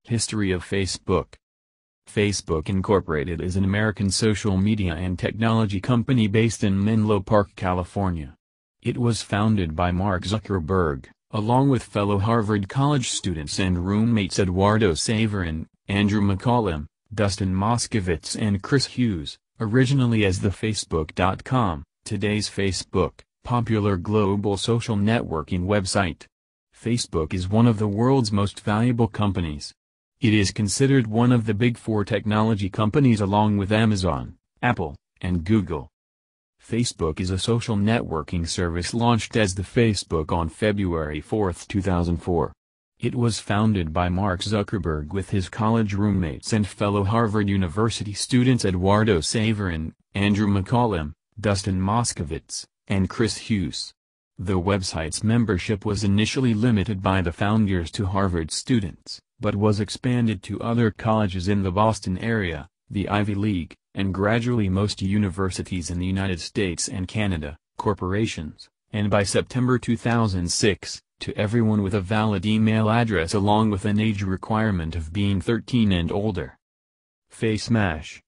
History of Facebook. Facebook Incorporated is an American social media and technology company based in Menlo Park, California. It was founded by Mark Zuckerberg, along with fellow Harvard College students and roommates Eduardo Saverin, Andrew McCollum, Dustin Moskovitz and Chris Hughes, originally as the Facebook.com, today's Facebook, popular global social networking website. Facebook is one of the world's most valuable companies. It is considered one of the big four technology companies along with Amazon, Apple, and Google. Facebook is a social networking service launched as the Facebook on February 4, 2004. It was founded by Mark Zuckerberg with his college roommates and fellow Harvard University students Eduardo Saverin, Andrew McCollum, Dustin Moskovitz, and Chris Hughes. The website's membership was initially limited by the founders to Harvard students, but was expanded to other colleges in the Boston area, the Ivy League, and gradually most universities in the United States and Canada, corporations, and by September 2006, to everyone with a valid email address along with an age requirement of being 13 and older. FaceMash.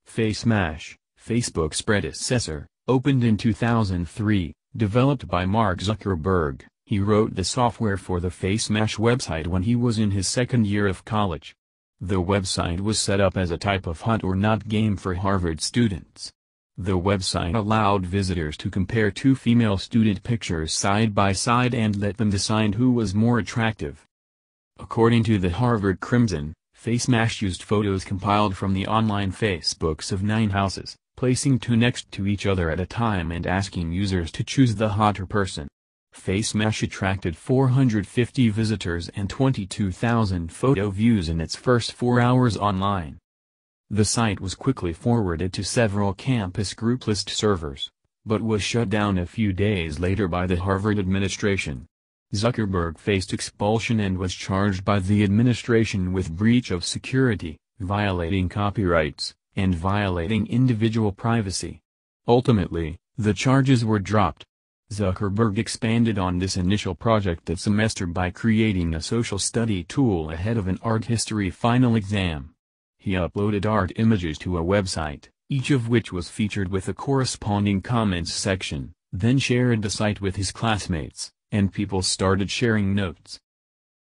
FaceMash, Facebook's predecessor, opened in 2003, developed by Mark Zuckerberg. He wrote the software for the FaceMash website when he was in his second year of college. The website was set up as a type of hunt or not game for Harvard students. The website allowed visitors to compare two female student pictures side by side and let them decide who was more attractive. According to the Harvard Crimson, FaceMash used photos compiled from the online Facebooks of 9 houses, placing two next to each other at a time and asking users to choose the hotter person. FaceMash attracted 450 visitors and 22,000 photo views in its first 4 hours online. The site was quickly forwarded to several campus group list servers, but was shut down a few days later by the Harvard administration. Zuckerberg faced expulsion and was charged by the administration with breach of security, violating copyrights, and violating individual privacy. Ultimately, the charges were dropped. Zuckerberg expanded on this initial project that semester by creating a social study tool ahead of an art history final exam. He uploaded art images to a website, each of which was featured with a corresponding comments section, then shared the site with his classmates, and people started sharing notes.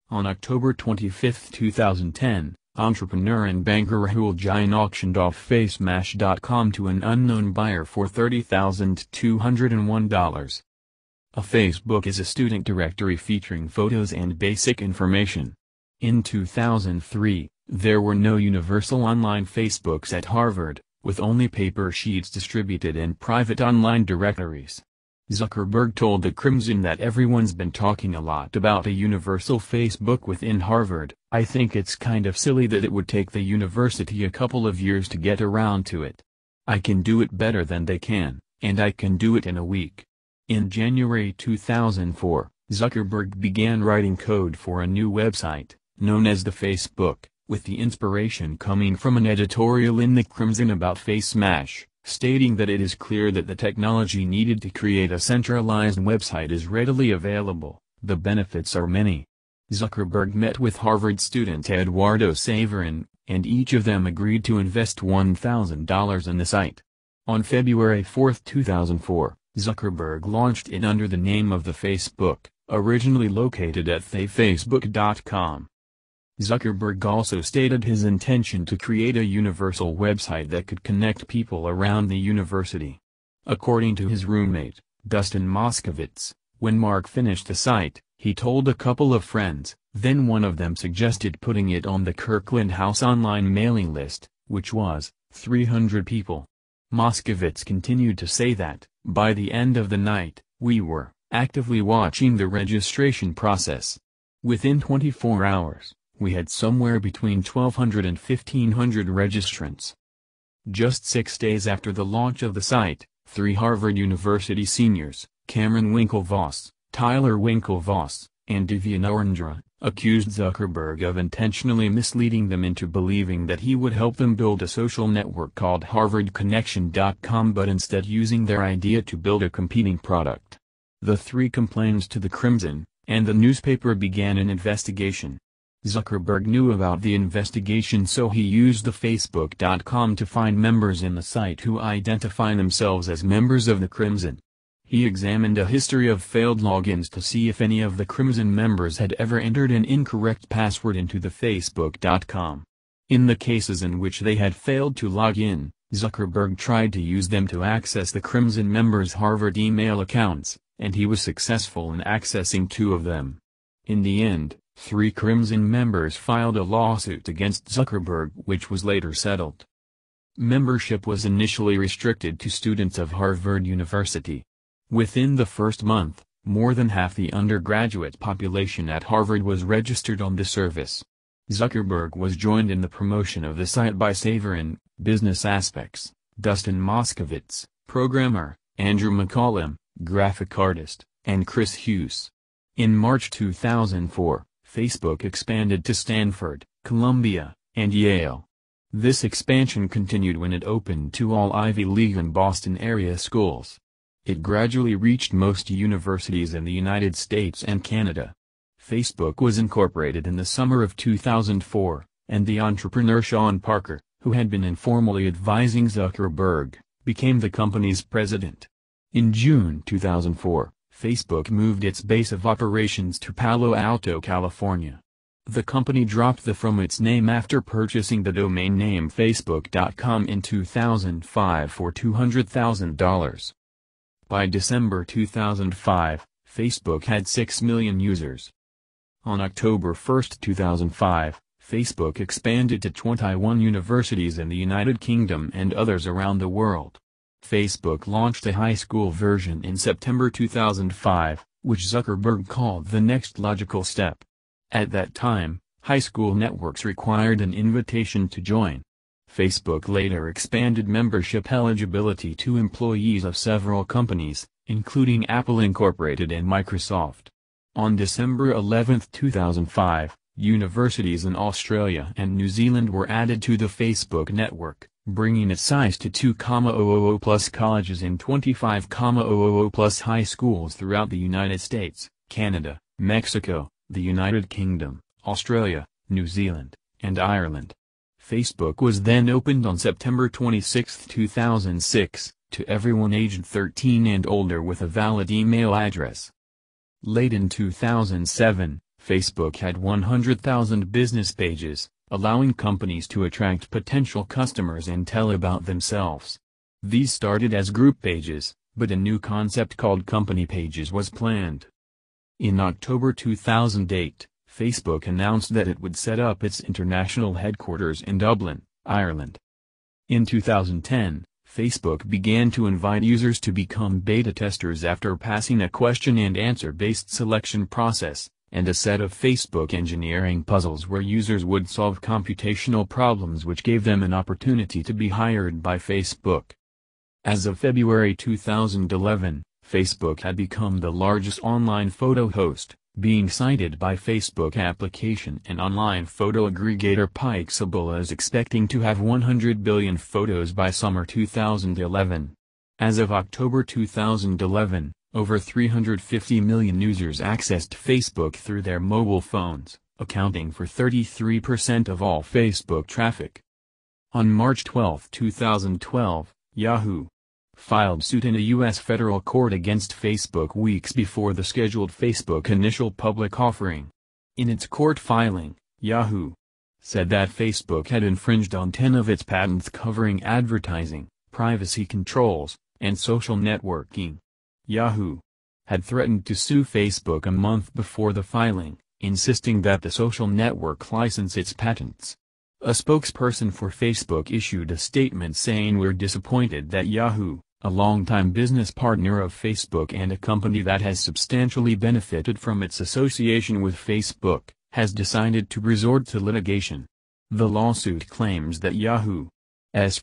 On October 25, 2010, entrepreneur and banker Rahul Jain auctioned off FaceMash.com to an unknown buyer for $30,201. A Facebook is a student directory featuring photos and basic information. In 2003, there were no universal online Facebooks at Harvard, with only paper sheets distributed in private online directories. Zuckerberg told the Crimson that everyone's been talking a lot about a universal Facebook within Harvard. I think it's kind of silly that it would take the university a couple of years to get around to it. I can do it better than they can, and I can do it in a week. In January 2004, Zuckerberg began writing code for a new website, known as the Facebook, with the inspiration coming from an editorial in the Crimson about FaceMash, stating that it is clear that the technology needed to create a centralized website is readily available. The benefits are many. Zuckerberg met with Harvard student Eduardo Saverin, and each of them agreed to invest $1,000 in the site. On February 4, 2004, Zuckerberg launched it under the name of the Facebook, originally located at thefacebook.com. Zuckerberg also stated his intention to create a universal website that could connect people around the university. According to his roommate, Dustin Moskovitz, when Mark finished the site, he told a couple of friends, then one of them suggested putting it on the Kirkland House online mailing list, which was 300 people. Moskovitz continued to say that, by the end of the night, we were actively watching the registration process. Within 24 hours, we had somewhere between 1,200 and 1,500 registrants. Just 6 days after the launch of the site, 3 Harvard University seniors, Cameron Winklevoss, Tyler Winklevoss, and Divya Narendra, accused Zuckerberg of intentionally misleading them into believing that he would help them build a social network called HarvardConnection.com, but instead using their idea to build a competing product. The 3 complained to the Crimson, and the newspaper began an investigation. Zuckerberg knew about the investigation, so he used the Facebook.com to find members in the site who identify themselves as members of the Crimson. He examined a history of failed logins to see if any of the Crimson members had ever entered an incorrect password into the Facebook.com. In the cases in which they had failed to log in, Zuckerberg tried to use them to access the Crimson members' Harvard email accounts, and he was successful in accessing 2 of them. In the end, 3 Crimson members filed a lawsuit against Zuckerberg, which was later settled. Membership was initially restricted to students of Harvard University. Within the first month, more than half the undergraduate population at Harvard was registered on the service. Zuckerberg was joined in the promotion of the site by Saverin, business aspects, Dustin Moskovitz, programmer, Andrew McCollum, graphic artist, and Chris Hughes. In March 2004, Facebook expanded to Stanford, Columbia, and Yale. This expansion continued when it opened to all Ivy League and Boston area schools. It gradually reached most universities in the United States and Canada. Facebook was incorporated in the summer of 2004, and the entrepreneur Sean Parker, who had been informally advising Zuckerberg, became the company's president. In June 2004, Facebook moved its base of operations to Palo Alto, California. The company dropped the from its name after purchasing the domain name Facebook.com in 2005 for $200,000. By December 2005, Facebook had 6 million users. On October 1, 2005, Facebook expanded to 21 universities in the United Kingdom and others around the world. Facebook launched a high school version in September 2005, which Zuckerberg called the next logical step. At that time, high school networks required an invitation to join. Facebook later expanded membership eligibility to employees of several companies, including Apple Incorporated and Microsoft. On December 11, 2005, universities in Australia and New Zealand were added to the Facebook network, bringing its size to 2,000 plus colleges and 25,000 plus high schools throughout the United States, Canada, Mexico, the United Kingdom, Australia, New Zealand, and Ireland. Facebook was then opened on September 26, 2006, to everyone aged 13 and older with a valid email address. Late in 2007, Facebook had 100,000 business pages, allowing companies to attract potential customers and tell about themselves. These started as group pages, but a new concept called company pages was planned. In October 2008, Facebook announced that it would set up its international headquarters in Dublin, Ireland. In 2010, Facebook began to invite users to become beta testers after passing a question-and-answer-based selection process, and a set of Facebook engineering puzzles where users would solve computational problems which gave them an opportunity to be hired by Facebook. As of February 2011, Facebook had become the largest online photo host, being cited by Facebook application and online photo aggregator Pixable as expecting to have 100 billion photos by summer 2011. As of October 2011, over 350 million users accessed Facebook through their mobile phones, accounting for 33% of all Facebook traffic. On March 12, 2012, Yahoo! Filed suit in a U.S. federal court against Facebook weeks before the scheduled Facebook initial public offering. In its court filing, Yahoo! Said that Facebook had infringed on 10 of its patents covering advertising, privacy controls, and social networking. Yahoo! Had threatened to sue Facebook a month before the filing, insisting that the social network license its patents. A spokesperson for Facebook issued a statement saying, "We're disappointed that Yahoo!, a longtime business partner of Facebook and a company that has substantially benefited from its association with Facebook, has decided to resort to litigation." The lawsuit claims that Yahoo's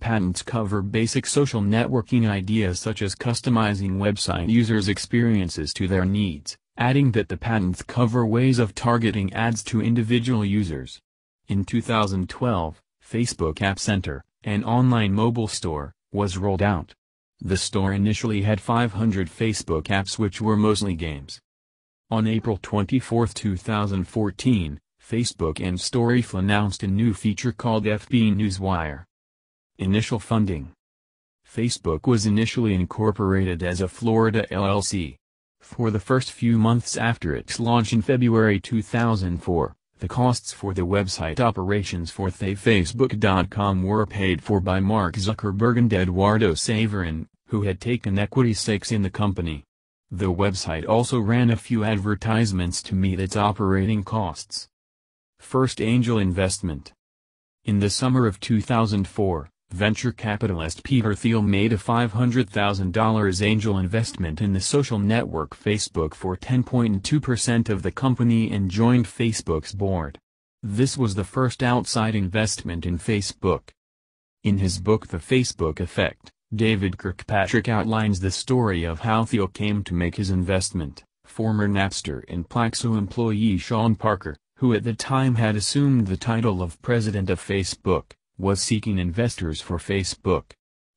patents cover basic social networking ideas such as customizing website users' experiences to their needs, adding that the patents cover ways of targeting ads to individual users. In 2012, Facebook App Center, an online mobile store, was rolled out. The store initially had 500 Facebook apps which were mostly games. On April 24, 2014, Facebook and Storyful announced a new feature called FB Newswire. Initial funding. Facebook was initially incorporated as a Florida LLC. For the first few months after its launch in February 2004, the costs for the website operations for Facebook.com were paid for by Mark Zuckerberg and Eduardo Saverin, who had taken equity stakes in the company. The website also ran a few advertisements to meet its operating costs. First angel investment. In the summer of 2004, venture capitalist Peter Thiel made a $500,000 angel investment in the social network Facebook for 10.2% of the company and joined Facebook's board. This was the first outside investment in Facebook. In his book The Facebook Effect, David Kirkpatrick outlines the story of how Thiel came to make his investment. Former Napster and Plaxo employee Sean Parker, who at the time had assumed the title of president of Facebook, was seeking investors for Facebook.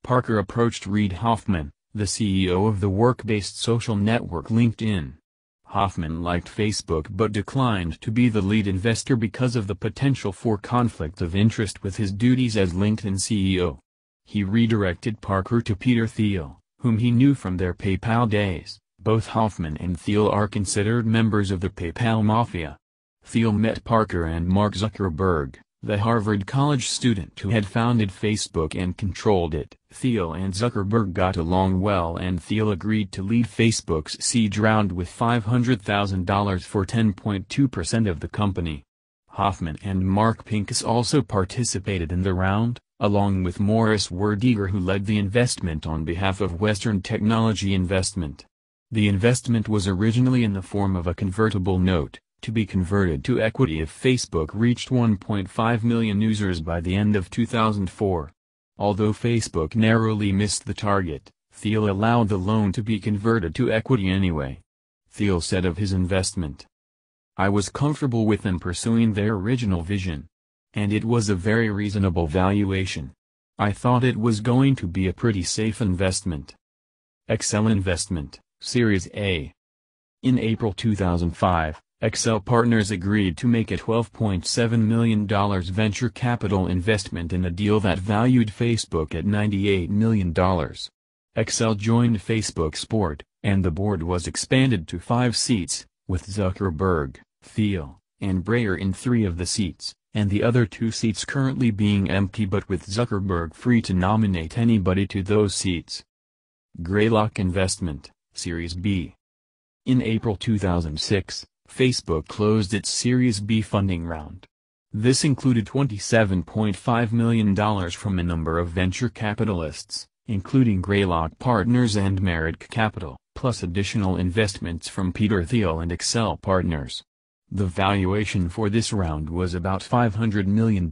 Parker approached Reid Hoffman, the CEO of the work-based social network LinkedIn. Hoffman liked Facebook but declined to be the lead investor because of the potential for conflict of interest with his duties as LinkedIn CEO. He redirected Parker to Peter Thiel, whom he knew from their PayPal days. Both Hoffman and Thiel are considered members of the PayPal mafia. Thiel met Parker and Mark Zuckerberg, the Harvard College student who had founded Facebook and controlled it. Thiel and Zuckerberg got along well and Thiel agreed to lead Facebook's seed round with $500,000 for 10.2% of the company. Hoffman and Mark Pincus also participated in the round, along with Morris Werdiger, who led the investment on behalf of Western Technology Investment. The investment was originally in the form of a convertible note, to be converted to equity if Facebook reached 1.5 million users by the end of 2004. Although Facebook narrowly missed the target, Thiel allowed the loan to be converted to equity anyway. Thiel said of his investment, "I was comfortable with them pursuing their original vision. And it was a very reasonable valuation. I thought it was going to be a pretty safe investment." Accel Investment, Series A. In April 2005, Accel Partners agreed to make a $12.7 million venture capital investment in a deal that valued Facebook at $98 million. Accel joined Facebook's board, and the board was expanded to 5 seats, with Zuckerberg, Thiel, and Breyer in 3 of the seats, and the other 2 seats currently being empty but with Zuckerberg free to nominate anybody to those seats. Greylock Investment, Series B. In April 2006, Facebook closed its Series B funding round. This included $27.5 million from a number of venture capitalists, including Greylock Partners and Merit Capital, plus additional investments from Peter Thiel and Accel Partners. The valuation for this round was about $500 million.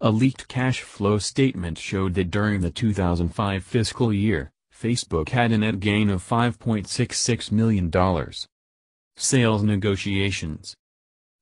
A leaked cash flow statement showed that during the 2005 fiscal year, Facebook had a net gain of $5.66 million. Sales negotiations.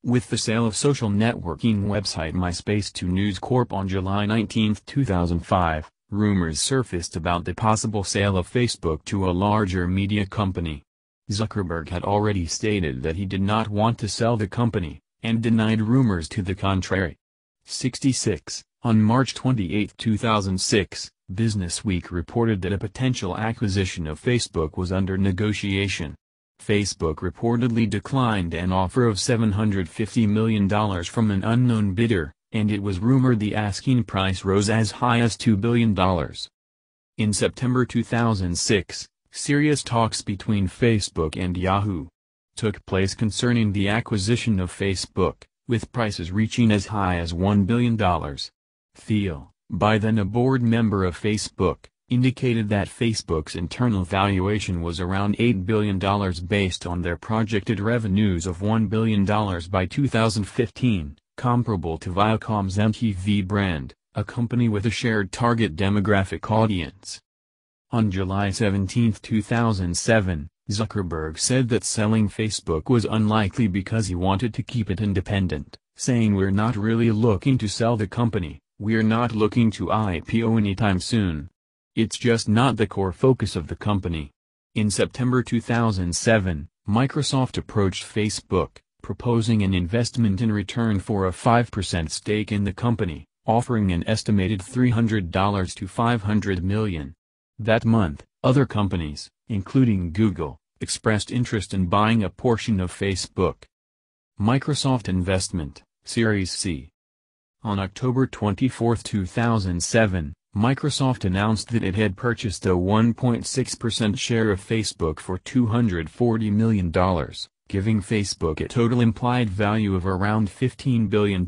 With the sale of social networking website MySpace to News Corp on July 19, 2005, rumors surfaced about the possible sale of Facebook to a larger media company. Zuckerberg had already stated that he did not want to sell the company, and denied rumors to the contrary. 66. On March 28, 2006, Businessweek reported that a potential acquisition of Facebook was under negotiation. Facebook reportedly declined an offer of $750 million from an unknown bidder, and it was rumored the asking price rose as high as $2 billion. In September 2006, serious talks between Facebook and Yahoo! Took place concerning the acquisition of Facebook, with prices reaching as high as $1 billion. Thiel, by then a board member of Facebook, indicated that Facebook's internal valuation was around $8 billion based on their projected revenues of $1 billion by 2015, comparable to Viacom's MTV brand, a company with a shared target demographic audience. On July 17, 2007, Zuckerberg said that selling Facebook was unlikely because he wanted to keep it independent, saying, "We're not really looking to sell the company, we're not looking to IPO anytime soon. It's just not the core focus of the company." In September 2007, Microsoft approached Facebook, proposing an investment in return for a 5% stake in the company, offering an estimated $300 to $500 million. That month, other companies, including Google, expressed interest in buying a portion of Facebook. Microsoft investment, Series C. On October 24, 2007, Microsoft announced that it had purchased a 1.6% share of Facebook for $240 million, giving Facebook a total implied value of around $15 billion.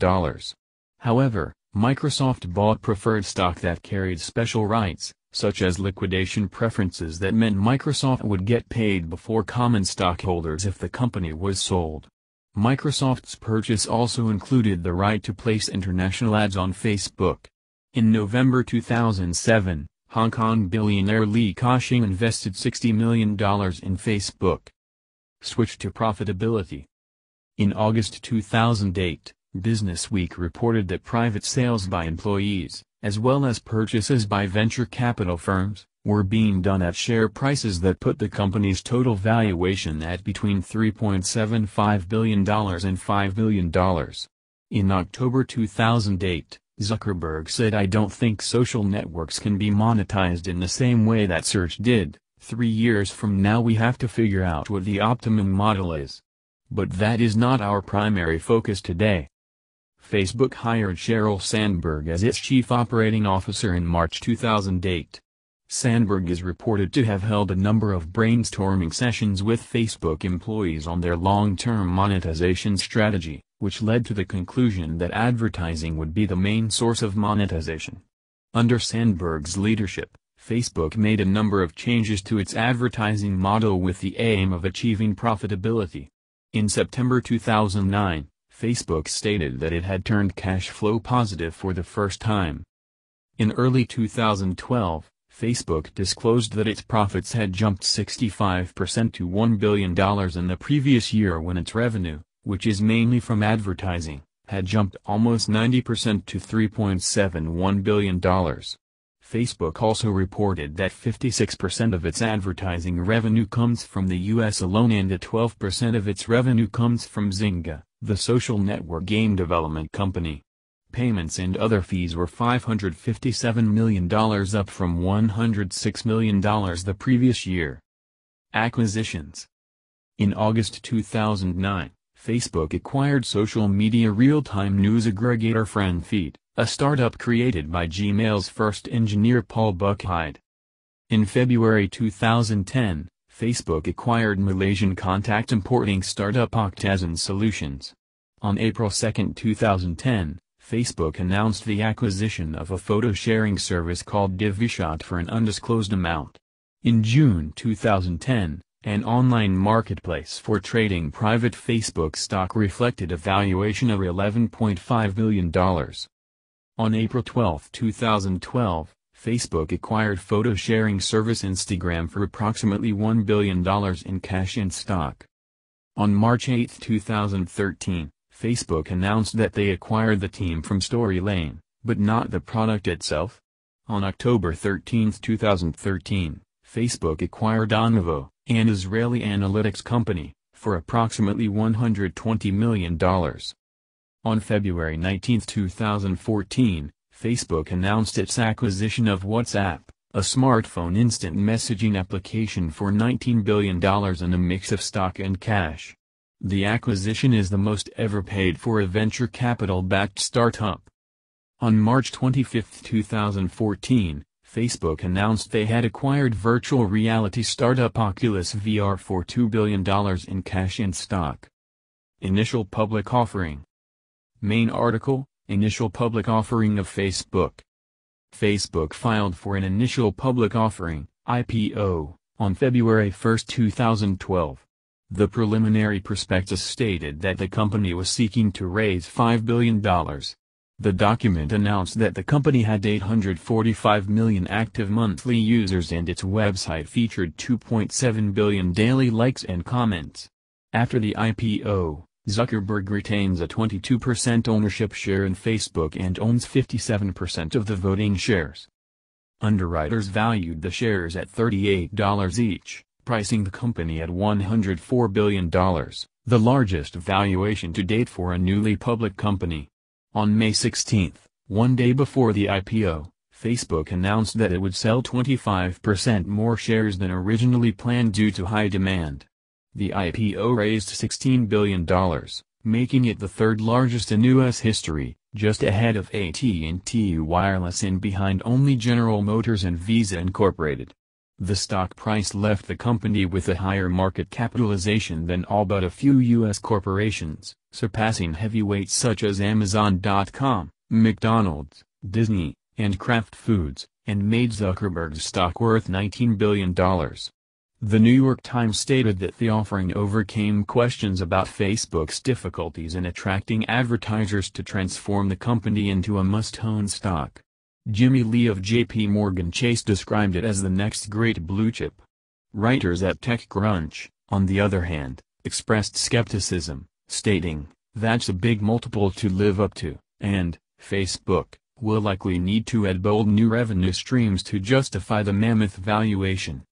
However, Microsoft bought preferred stock that carried special rights, such as liquidation preferences that meant Microsoft would get paid before common stockholders if the company was sold. Microsoft's purchase also included the right to place international ads on Facebook. In November 2007, Hong Kong billionaire Li Ka-shing invested $60 million in Facebook. Switch to profitability. In August 2008, Businessweek reported that private sales by employees, as well as purchases by venture capital firms, were being done at share prices that put the company's total valuation at between $3.75 billion and $5 billion. In October 2008, Zuckerberg said, "I don't think social networks can be monetized in the same way that search did. 3 years from now we have to figure out what the optimum model is. But that is not our primary focus today." Facebook hired Sheryl Sandberg as its chief operating officer in March 2008. Sandberg is reported to have held a number of brainstorming sessions with Facebook employees on their long-term monetization strategy, which led to the conclusion that advertising would be the main source of monetization. Under Sandberg's leadership, Facebook made a number of changes to its advertising model with the aim of achieving profitability. In September 2009, Facebook stated that it had turned cash flow positive for the first time. In early 2012, Facebook disclosed that its profits had jumped 65% to $1 billion in the previous year when its revenue, which is mainly from advertising, had jumped almost 90% to $3.71 billion. Facebook also reported that 56% of its advertising revenue comes from the U.S. alone and that 12% of its revenue comes from Zynga, the social network game development company. Payments and other fees were $557 million, up from $106 million the previous year. Acquisitions. In August 2009, Facebook acquired social media real-time news aggregator FriendFeed, a startup created by Gmail's first engineer Paul Buchheit. In February 2010, Facebook acquired Malaysian contact importing startup Octazen Solutions. On April 2, 2010, Facebook announced the acquisition of a photo-sharing service called DiviShot for an undisclosed amount. In June 2010, an online marketplace for trading private Facebook stock reflected a valuation of $11.5 billion. On April 12, 2012, Facebook acquired photo-sharing service Instagram for approximately $1 billion in cash and stock. On March 8, 2013, Facebook announced that they acquired the team from Storylane, but not the product itself. On October 13, 2013, Facebook acquired Onivo, an Israeli analytics company, for approximately $120 million. On February 19, 2014, Facebook announced its acquisition of WhatsApp, a smartphone instant messaging application for $19 billion in a mix of stock and cash. The acquisition is the most ever paid for a venture capital-backed startup. On March 25, 2014, Facebook announced they had acquired virtual reality startup Oculus VR for $2 billion in cash and stock. Initial public offering. Main article, Initial public offering of Facebook. Facebook filed for an initial public offering, IPO, on February 1, 2012. The preliminary prospectus stated that the company was seeking to raise $5 billion. The document announced that the company had 845 million active monthly users and its website featured 2.7 billion daily likes and comments. After the IPO, Zuckerberg retains a 22% ownership share in Facebook and owns 57% of the voting shares. Underwriters valued the shares at $38 each, pricing the company at $104 billion, the largest valuation to date for a newly public company. On May 16, one day before the IPO, Facebook announced that it would sell 25% more shares than originally planned due to high demand. The IPO raised $16 billion, making it the third largest in U.S. history, just ahead of AT&T Wireless and behind only General Motors and Visa Incorporated. The stock price left the company with a higher market capitalization than all but a few U.S. corporations, surpassing heavyweights such as Amazon.com, McDonald's, Disney, and Kraft Foods, and made Zuckerberg's stock worth $19 billion. The New York Times stated that the offering overcame questions about Facebook's difficulties in attracting advertisers to transform the company into a must-own stock. Jimmy Lee of J.P. Morgan Chase described it as the next great blue chip. Writers at TechCrunch, on the other hand, expressed skepticism, stating, "That's a big multiple to live up to, and Facebook will likely need to add bold new revenue streams to justify the mammoth valuation."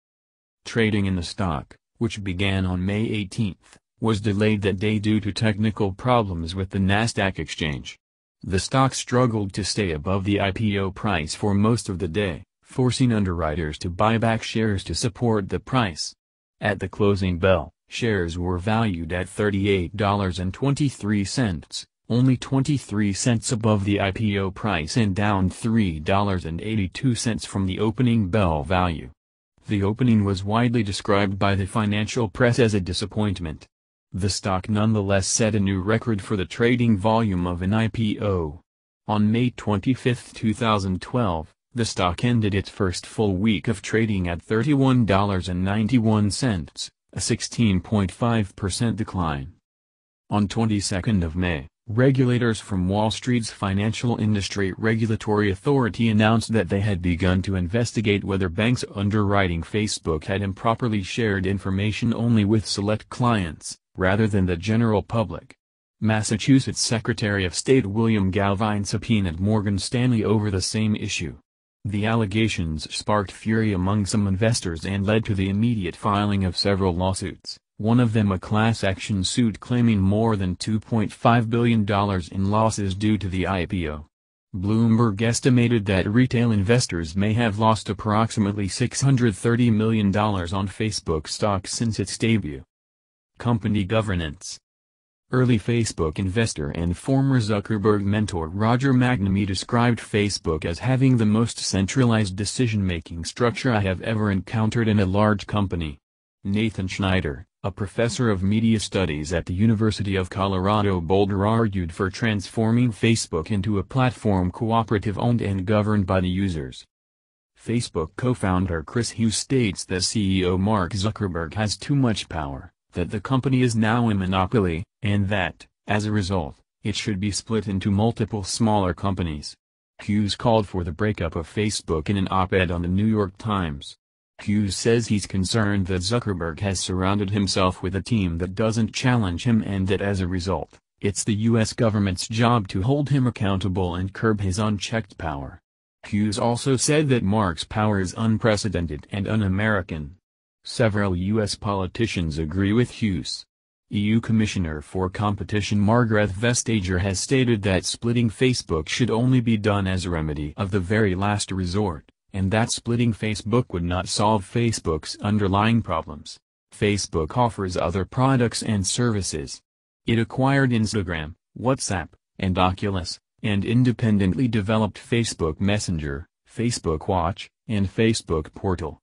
Trading in the stock, which began on May 18, was delayed that day due to technical problems with the Nasdaq exchange. The stock struggled to stay above the IPO price for most of the day, forcing underwriters to buy back shares to support the price. At the closing bell, shares were valued at $38.23, only 23 cents above the IPO price and down $3.82 from the opening bell value. The opening was widely described by the financial press as a disappointment. The stock nonetheless set a new record for the trading volume of an IPO. On May 25, 2012, the stock ended its first full week of trading at $31.91, a 16.5% decline. On 22nd of May, regulators from Wall Street's Financial Industry Regulatory Authority announced that they had begun to investigate whether banks underwriting Facebook had improperly shared information only with select clients, rather than the general public. Massachusetts Secretary of State William Galvin subpoenaed Morgan Stanley over the same issue. The allegations sparked fury among some investors and led to the immediate filing of several lawsuits, one of them a class action suit claiming more than $2.5 billion in losses due to the IPO. Bloomberg estimated that retail investors may have lost approximately $630 million on Facebook stock since its debut. Company governance. Early Facebook investor and former Zuckerberg mentor Roger McNamee described Facebook as having the most centralized decision-making structure I have ever encountered in a large company. Nathan Schneider, a professor of media studies at the University of Colorado Boulder, argued for transforming Facebook into a platform cooperative owned and governed by the users. Facebook co-founder Chris Hughes states that CEO Mark Zuckerberg has too much power, that the company is now a monopoly, and that, as a result, it should be split into multiple smaller companies. Hughes called for the breakup of Facebook in an op-ed on the New York Times. Hughes says he's concerned that Zuckerberg has surrounded himself with a team that doesn't challenge him and that as a result, it's the U.S. government's job to hold him accountable and curb his unchecked power. Hughes also said that Mark's power is unprecedented and un-American. Several U.S. politicians agree with Hughes. EU Commissioner for Competition Margrethe Vestager has stated that splitting Facebook should only be done as a remedy of the very last resort, and that splitting Facebook would not solve Facebook's underlying problems. Facebook offers other products and services. It acquired Instagram, WhatsApp, and Oculus, and independently developed Facebook Messenger, Facebook Watch, and Facebook Portal.